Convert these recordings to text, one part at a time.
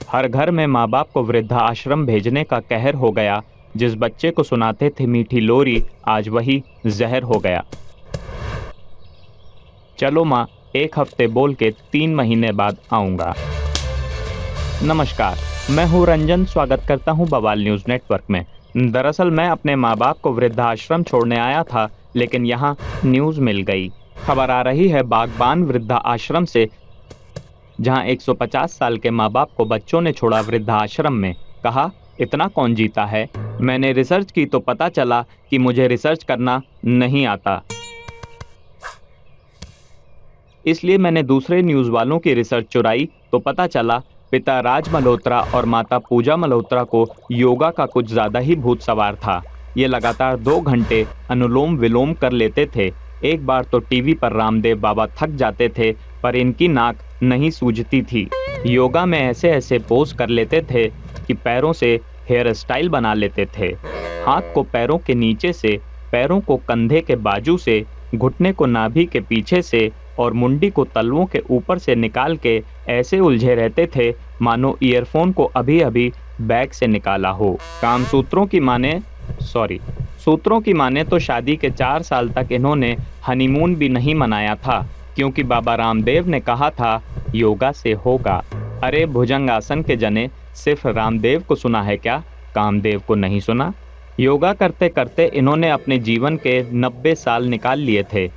हर घर में माँ बाप को वृद्धाश्रम भेजने का कहर हो गया। जिस बच्चे को सुनाते थे मीठी लोरी, आज वही जहर हो गया। चलो माँ, 1 हफ्ते बोल के 3 महीने बाद आऊँगा। नमस्कार, मैं हूँ रंजन। स्वागत करता हूँ बवाल न्यूज़ नेटवर्क में। दरअसल मैं अपने माँ बाप को वृद्धाश्रम छोड़ने आया था, लेकिन यहाँ न्यूज़ मिल गई। खबर आ रही है बागबान वृद्धाश्रम से, जहाँ 150 साल के माँ बाप को बच्चों ने छोड़ा वृद्धाश्रम में। कहा, इतना कौन जीता है। मैंने रिसर्च की तो पता चला कि मुझे रिसर्च करना नहीं आता, इसलिए मैंने दूसरे न्यूज़ वालों की रिसर्च चुराई तो पता चला पिता राज मल्होत्रा और माता पूजा मल्होत्रा को योगा का कुछ ज़्यादा ही भूत सवार था। ये लगातार 2 घंटे अनुलोम विलोम कर लेते थे। एक बार तो टीवी पर रामदेव बाबा थक जाते थे, पर इनकी नाक नहीं सूझती थी। योगा में ऐसे ऐसे पोज कर लेते थे कि पैरों से हेयर स्टाइल बना लेते थे। हाथ को पैरों के नीचे से, पैरों को कंधे के बाजू से, घुटने को नाभि के पीछे से और मुंडी को तलवों के ऊपर से निकाल के ऐसे उलझे रहते थे मानो ईयरफोन को अभी अभी बैग से निकाला हो। सूत्रों की माने तो शादी के 4 साल तक इन्होंने हनीमून भी नहीं मनाया था, क्योंकि बाबा रामदेव ने कहा था योगा से होगा। अरे भुजंगासन के जने सिर्फ रामदेव को सुना है क्या, कामदेव को नहीं सुना। योगा करते करते इन्होंने अपने जीवन के 90 साल निकाल लिए थे।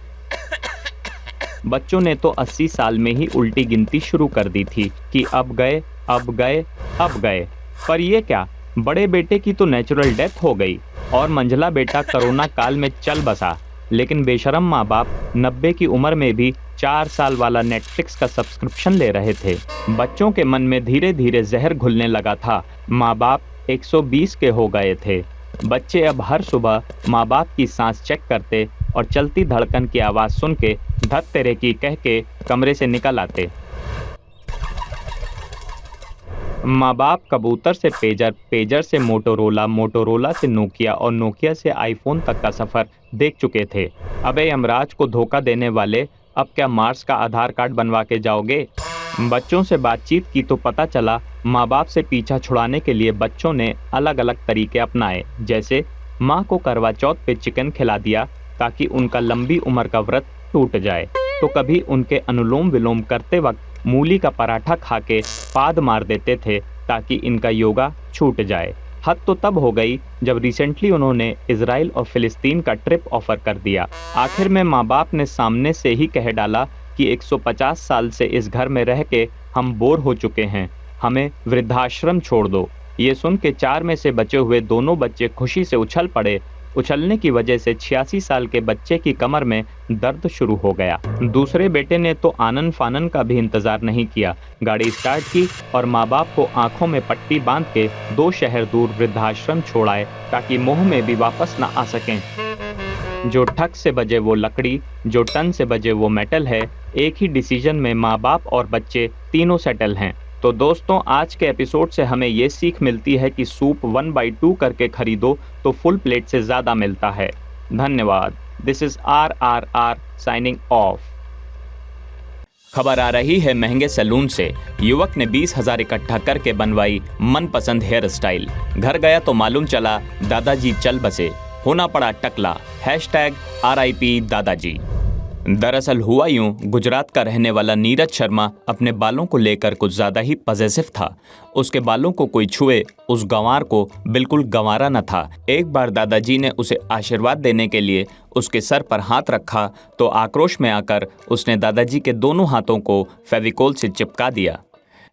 बच्चों ने तो 80 साल में ही उल्टी गिनती शुरू कर दी थी कि अब गए अब गए अब गए। पर ये क्या, बड़े बेटे की तो नेचुरल डेथ हो गई और मंझला बेटा कोरोना काल में चल बसा। लेकिन बेशरम माँ बाप 90 की उम्र में भी 4 साल वाला नेटफ्लिक्स का सब्सक्रिप्शन ले रहे थे। बच्चों के मन में धीरे धीरे जहर घुलने लगा था। माँ बाप 120 के हो गए थे। बच्चे अब हर सुबह माँ बाप की सांस चेक करते और चलती धड़कन की आवाज़ सुन के धत तेरे की कह के कमरे से निकल आते। माँ बाप कबूतर से पेजर, पेजर से मोटोरोला, मोटोरोला से नोकिया और नोकिया से आईफोन तक का सफ़र देख चुके थे। अबे यमराज को धोखा देने वाले, अब क्या मार्स का आधार कार्ड बनवा के जाओगे। बच्चों से बातचीत की तो पता चला माँ बाप से पीछा छुड़ाने के लिए बच्चों ने अलग अलग तरीके अपनाए। जैसे माँ को करवा चौथ पे चिकन खिला दिया ताकि उनका लंबी उम्र का व्रत टूट जाए, तो कभी उनके अनुलोम विलोम करते वक्त मूली का पराठा खा के पाद मार देते थे ताकि इनका योगा छूट जाए। हद तो तब हो गई जब रिसेंटली उन्होंने इजराइल और फिलिस्तीन का ट्रिप ऑफर कर दिया। आखिर में माँ बाप ने सामने से ही कह डाला कि 150 साल से इस घर में रह के हम बोर हो चुके हैं, हमें वृद्धाश्रम छोड़ दो। ये सुन के 4 में से बचे हुए दोनों बच्चे खुशी से उछल पड़े। उछलने की वजह से 86 साल के बच्चे की कमर में दर्द शुरू हो गया। दूसरे बेटे ने तो आनन फानन का भी इंतजार नहीं किया, गाड़ी स्टार्ट की और माँ बाप को आंखों में पट्टी बांध के 2 शहर दूर वृद्धाश्रम छोड़ाए ताकि मोह में भी वापस न आ सकें। जो ठक से बजे वो लकड़ी, जो टन से बजे वो मेटल है। एक ही डिसीजन में माँ बाप और बच्चे तीनों सेटल हैं। तो दोस्तों, आज के एपिसोड से हमें ये सीख मिलती है कि सूप 1/2 करके खरीदो तो फुल प्लेट से ज़्यादा मिलता है। धन्यवाद। This is RRR signing off. खबर आ रही है महंगे सैलून से। युवक ने 20,000 इकट्ठा करके बनवाई मनपसंद हेयर स्टाइल। घर गया तो मालूम चला दादाजी चल बसे, होना पड़ा टकला। #RIP दादाजी। दरअसल हुआ यूं, गुजरात का रहने वाला नीरज शर्मा अपने बालों को लेकर कुछ ज़्यादा ही पॉजिटिव था। उसके बालों को कोई छुए उस गंवार को बिल्कुल गंवारा न था। एक बार दादाजी ने उसे आशीर्वाद देने के लिए उसके सर पर हाथ रखा तो आक्रोश में आकर उसने दादाजी के दोनों हाथों को फेविकोल से चिपका दिया।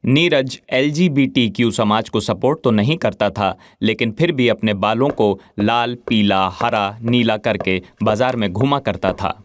नीरज LGBTQ समाज को सपोर्ट तो नहीं करता था, लेकिन फिर भी अपने बालों को लाल, पीला, हरा, नीला करके बाजार में घूमा करता था।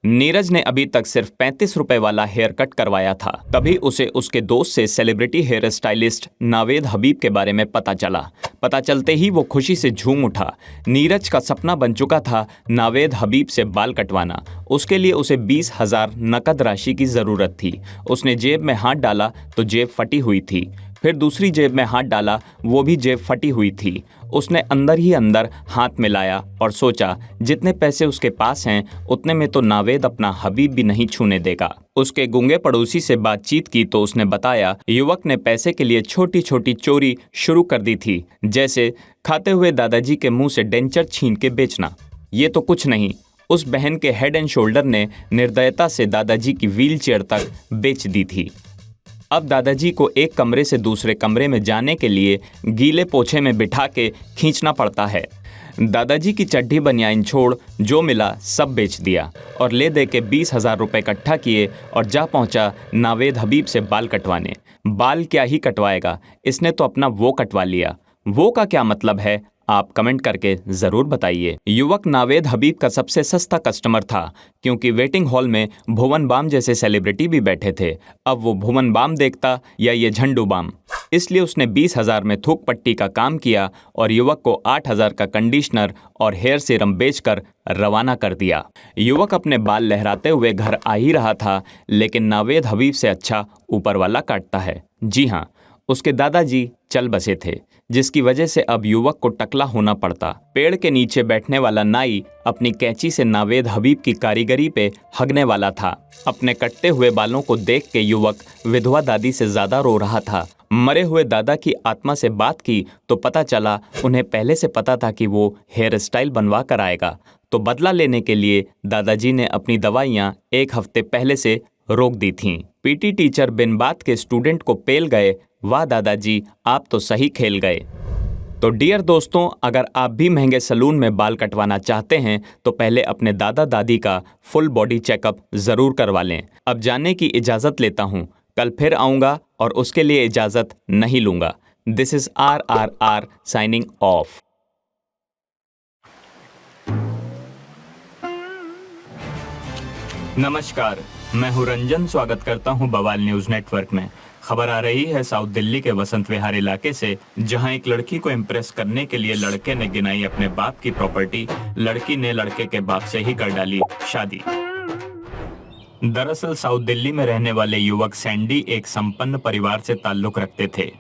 नीरज ने अभी तक सिर्फ 35 रुपए वाला हेयर कट करवाया था। तभी उसे उसके दोस्त से सेलिब्रिटी हेयर स्टाइलिस्ट नावेद हबीब के बारे में पता चला। पता चलते ही वो खुशी से झूम उठा। नीरज का सपना बन चुका था नावेद हबीब से बाल कटवाना। उसके लिए उसे 20,000 नकद राशि की ज़रूरत थी। उसने जेब में हाथ डाला तो जेब फटी हुई थी। फिर दूसरी जेब में हाथ डाला, वो भी जेब फटी हुई थी। उसने अंदर ही अंदर हाथ मिलाया और सोचा जितने पैसे उसके पास हैं उतने में तो नावेद अपना हबीब भी नहीं छूने देगा। उसके गूंगे पड़ोसी से बातचीत की तो उसने बताया युवक ने पैसे के लिए छोटी छोटी चोरी शुरू कर दी थी, जैसे खाते हुए दादाजी के मुंह से डेंचर छीन के बेचना। ये तो कुछ नहीं, उस बहन के हेड एंड शोल्डर ने निर्दयता से दादाजी की व्हीलचेयर तक बेच दी थी। अब दादाजी को एक कमरे से दूसरे कमरे में जाने के लिए गीले पोछे में बिठा के खींचना पड़ता है। दादाजी की चड्ढी बनियाइन छोड़ जो मिला सब बेच दिया और ले दे के 20,000 रुपये इकट्ठा किए और जा पहुंचा नावेद हबीब से बाल कटवाने। बाल क्या ही कटवाएगा, इसने तो अपना वो कटवा लिया। वो का क्या मतलब है, आप कमेंट करके ज़रूर बताइए। युवक नावेद हबीब का सबसे सस्ता कस्टमर था क्योंकि वेटिंग हॉल में भुवन बाम जैसे सेलिब्रिटी भी बैठे थे। अब वो भुवन बाम देखता या ये झंडू बाम, इसलिए उसने 20,000 में थूक पट्टी का काम किया और युवक को 8,000 का कंडीशनर और हेयर सीरम बेचकर रवाना कर दिया। युवक अपने बाल लहराते हुए घर आ ही रहा था, लेकिन नावेद हबीब से अच्छा ऊपर वाला काटता है। जी हाँ, उसके दादाजी चल बसे थे, जिसकी वजह से अब युवक को टकला होना पड़ता। पेड़ के नीचे बैठने वाला नाई अपनी कैंची से नावेद हबीब की कारीगरी पे हगने वाला था। अपने कटते हुए बालों को देख के युवक विधवा दादी से ज्यादा रो रहा था। मरे हुए दादा की आत्मा से बात की तो पता चला उन्हें पहले से पता था कि वो हेयर स्टाइल बनवा कर आएगा, तो बदला लेने के लिए दादाजी ने अपनी दवाइयाँ 1 हफ्ते पहले से रोक दी थीं। पीटी टीचर बिन बात के स्टूडेंट को पेल गए। वाह दादाजी, आप तो सही खेल गए। तो डियर दोस्तों, अगर आप भी महंगे सलून में बाल कटवाना चाहते हैं तो पहले अपने दादा दादी का फुल बॉडी चेकअप ज़रूर करवा लें। अब जाने की इजाज़त लेता हूँ, कल फिर आऊँगा और उसके लिए इजाज़त नहीं लूँगा। This is RRR signing off. नमस्कार, मैं हूं रंजन, स्वागत करता हूं बवाल न्यूज़ नेटवर्क में। खबर आ रही है साउथ दिल्ली के वसंत विहार इलाके से, जहां एक लड़की को इम्प्रेस करने के लिए लड़के ने गिनाई अपने बाप की प्रॉपर्टी। लड़की ने लड़के के बाप से ही कर डाली शादी। दरअसल साउथ दिल्ली में रहने वाले युवक सैंडी एक संपन्न परिवार से ताल्लुक रखते थे।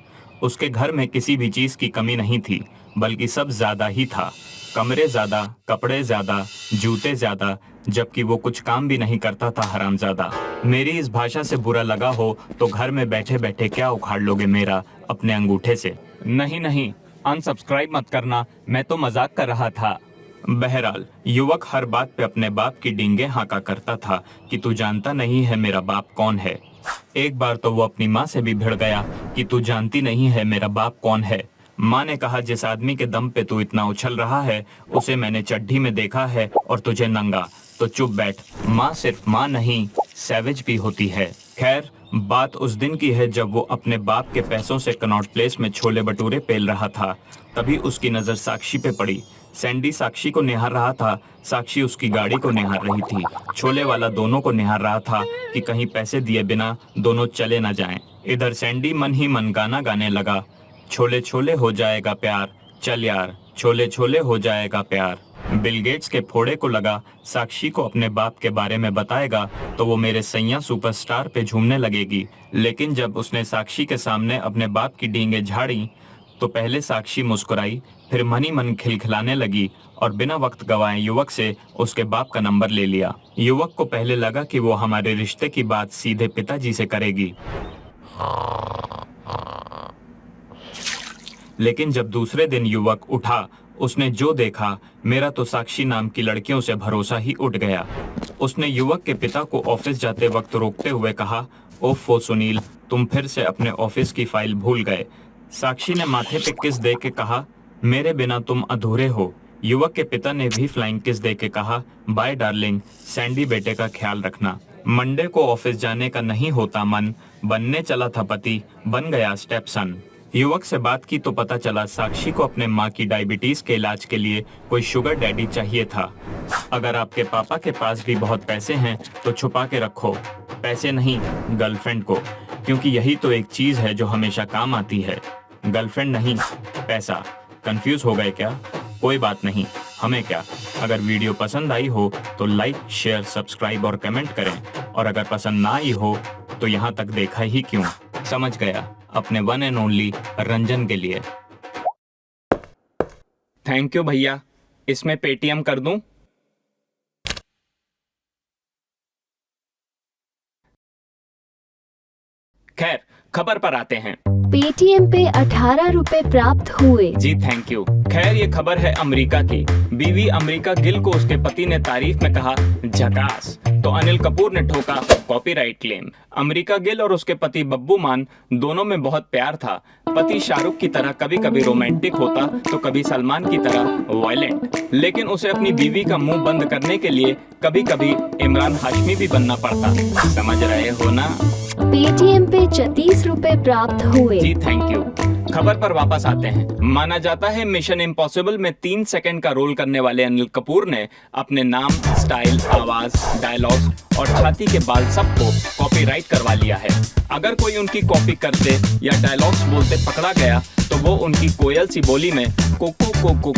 उसके घर में किसी भी चीज की कमी नहीं थी, बल्कि सब ज्यादा ही था। कमरे ज्यादा, कपड़े ज्यादा, जूते ज्यादा, जबकि वो कुछ काम भी नहीं करता था, हरामजादा। मेरी इस भाषा से बुरा लगा हो तो घर में बैठे बैठे क्या उखाड़ लोगे मेरा अपने अंगूठे से। नहीं नहीं, अनसब्सक्राइब मत करना, मैं तो मजाक कर रहा था। बहरहाल युवक हर बात पे अपने बाप की डींगे हाँका करता था कि तू जानता नहीं है मेरा बाप कौन है। एक बार तो वो अपनी माँ से भी भिड़ गया कि तू जानती नहीं है मेरा बाप कौन है। माँ ने कहा जिस आदमी के दम पे तू इतना उछल रहा है उसे मैंने चड्ढी में देखा है और तुझे नंगा, तो चुप बैठ। माँ सिर्फ माँ नहीं, सैवेज भी होती है। खैर, बात उस दिन की है जब वो अपने बाप के पैसों से कनॉट प्लेस में छोले भटूरे पेल रहा था। तभी उसकी नज़र साक्षी पे पड़ी। सैंडी साक्षी को निहार रहा था, साक्षी उसकी गाड़ी को निहार रही थी। छोले वाला दोनों को निहार रहा था कि कहीं पैसे दिए बिना दोनों चले न जाएं। इधर सैंडी मन ही मन गाना गाने लगा, छोले छोले हो जाएगा प्यार, चल यार, छोले छोले हो जाएगा प्यार। बिल गेट्स के फोड़े को लगा साक्षी को अपने बाप के बारे में बताएगा तो वो मेरे सैया सुपरस्टार पे झूमने लगेगी। लेकिन जब उसने साक्षी के सामने अपने बाप की डींगे झाड़ी तो पहले साक्षी मुस्कुराई, फिर मन ही मन खिलखिलाने लगी और बिना वक्त गवाए युवक से उसके बाप का नंबर ले लिया। युवक को पहले लगा कि वो हमारे रिश्ते की बात सीधे पिताजी से करेगी, लेकिन जब दूसरे दिन युवक उठा उसने जो देखा, मेरा तो साक्षी नाम की लड़कियों से भरोसा ही उठ गया। उसने युवक के पिता को ऑफिस जाते वक्त रोकते हुए कहा, ओफो सुनील, तुम फिर से अपने ऑफिस की फाइल भूल गए। साक्षी ने माथे पे किस दे के कहा, मेरे बिना तुम अधूरे हो। युवक के पिता ने भी फ्लाइंग किस दे के कहा, बाय डार्लिंग, सैंडी बेटे का ख्याल रखना। मंडे को ऑफिस जाने का नहीं होता मन, बनने चला था पति, बन गया स्टेप सन। युवक से बात की तो पता चला साक्षी को अपने माँ की डायबिटीज के इलाज के लिए कोई शुगर डैडी चाहिए था। अगर आपके पापा के पास भी बहुत पैसे हैं तो छुपा के रखो, पैसे नहीं, गर्लफ्रेंड को, क्योंकि यही तो एक चीज है जो हमेशा काम आती है। गर्लफ्रेंड नहीं, पैसा। कंफ्यूज हो गए क्या? कोई बात नहीं, हमें क्या। अगर वीडियो पसंद आई हो तो लाइक, शेयर, सब्सक्राइब और कमेंट करें, और अगर पसंद ना आई हो तो यहाँ तक देखा ही क्यों। समझ गया, अपने वन एंड ओनली रंजन के लिए। थैंक यू भैया, इसमें पेटीएम कर दूं? खैर, खबर पर आते हैं। पेटीएम पे 18 रुपए प्राप्त हुए। जी थैंक यू। खैर, ये खबर है अमेरिका की। बीवी अमेरिका गिल को उसके पति ने तारीफ में कहा झकास, तो अनिल कपूर ने ठोका कॉपीराइट क्लेम। अमेरिका गिल और उसके पति बब्बू मान दोनों में बहुत प्यार था। पति शाहरुख की तरह कभी कभी रोमांटिक होता तो कभी सलमान की तरह वायलेंट, लेकिन उसे अपनी बीवी का मुंह बंद करने के लिए कभी कभी इमरान हाशमी भी बनना पड़ता। समझ रहे हो ना? पेटीएम पे 34 रुपए प्राप्त हुए। जी थैंक यू। खबर पर वापस आते हैं। माना जाता है मिशन इम्पॉसिबल में 3 सेकंड का रोल करने वाले अनिल कपूर ने अपने नाम, स्टाइल, आवाज, डायलॉग्स और छाती के बाल सबको कॉपीराइट करवा लिया है। अगर कोई उनकी कॉपी करते या डायलॉग्स बोलते पकड़ा गया तो वो उनकी कोयल सी बोली में कोको को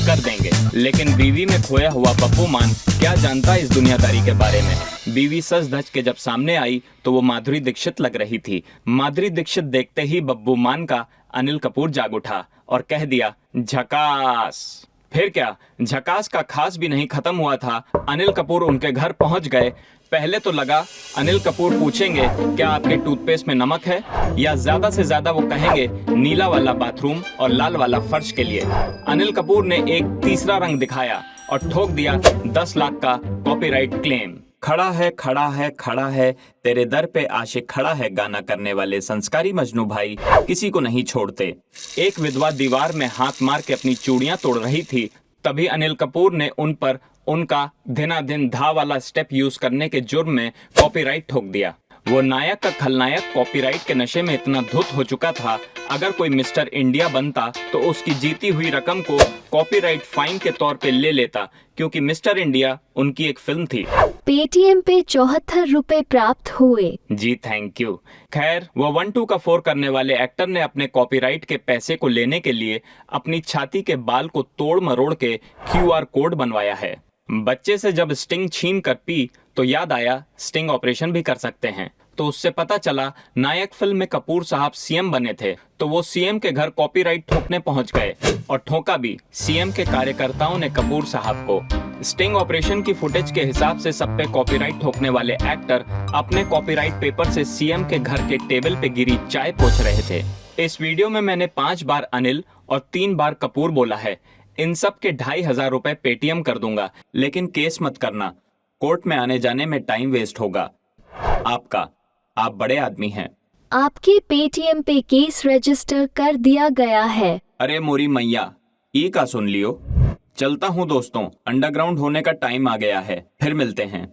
कर देंगे। लेकिन बीवी में खोया हुआ बब्बू मान क्या जानता इस दुनियादारी के बारे में। बीवी सज धज के जब सामने आई तो वो माधुरी दीक्षित लग रही थी। माधुरी दीक्षित देखते ही बब्बू मान का अनिल कपूर जाग उठा और कह दिया झकास। फिर क्या, झकास का खास भी नहीं खत्म हुआ था, अनिल कपूर उनके घर पहुंच गए। पहले तो लगा अनिल कपूर पूछेंगे क्या आपके टूथपेस्ट में नमक है, या ज्यादा से ज्यादा वो कहेंगे नीला वाला बाथरूम और लाल वाला फर्श के लिए। अनिल कपूर ने एक तीसरा रंग दिखाया और ठोक दिया 10 लाख का कॉपीराइट क्लेम। खड़ा है खड़ा है खड़ा है तेरे दर पे आशिक खड़ा है, गाना करने वाले संस्कारी मजनू भाई किसी को नहीं छोड़ते। एक विधवा दीवार में हाथ मार के अपनी चूड़ियां तोड़ रही थी, तभी अनिल कपूर ने उन पर उनका धिनाधिन धा वाला स्टेप यूज करने के जुर्म में कॉपीराइट ठोक दिया। वो नायक का खलनायक कॉपीराइट के नशे में इतना धुत हो चुका था, अगर कोई मिस्टर इंडिया बनता तो उसकी जीती हुई रकम को कॉपीराइट फाइन के तौर पे ले लेता, क्योंकि मिस्टर इंडिया उनकी एक फिल्म थी। पेटीएम पे 74 रुपए प्राप्त हुए। जी थैंक यू। खैर, वो 1-2 का 4 करने वाले एक्टर ने अपने कॉपीराइट के पैसे को लेने के लिए अपनी छाती के बाल को तोड़ मरोड़ के QR कोड बनवाया है। बच्चे से जब स्टिंग छीन कर पी तो याद आया स्टिंग ऑपरेशन भी कर सकते हैं, तो उससे पता चला नायक फिल्म में कपूर साहब सीएम बने थे, तो वो सीएम के घर कॉपीराइट ठोकने पहुंच गए और ठोका भी सीएम के कार्यकर्ताओं ने कपूर साहब को। स्टिंग ऑपरेशन की फुटेज के हिसाब से सब पे कॉपीराइट ठोकने वाले एक्टर अपने कॉपीराइट पेपर से सीएम के घर के टेबल पे गिरी चाय पोंछ रहे थे। इस वीडियो में मैंने 5 बार अनिल और 3 बार कपूर बोला है। इन सब के 2500 रुपए पेटीएम कर दूंगा, लेकिन केस मत करना, कोर्ट में आने जाने में टाइम वेस्ट होगा आपका, आप बड़े आदमी हैं। आपके पेटीएम पे केस रजिस्टर कर दिया गया है। अरे मोरी मैया, ई का सुन लियो। चलता हूँ दोस्तों, अंडरग्राउंड होने का टाइम आ गया है, फिर मिलते हैं।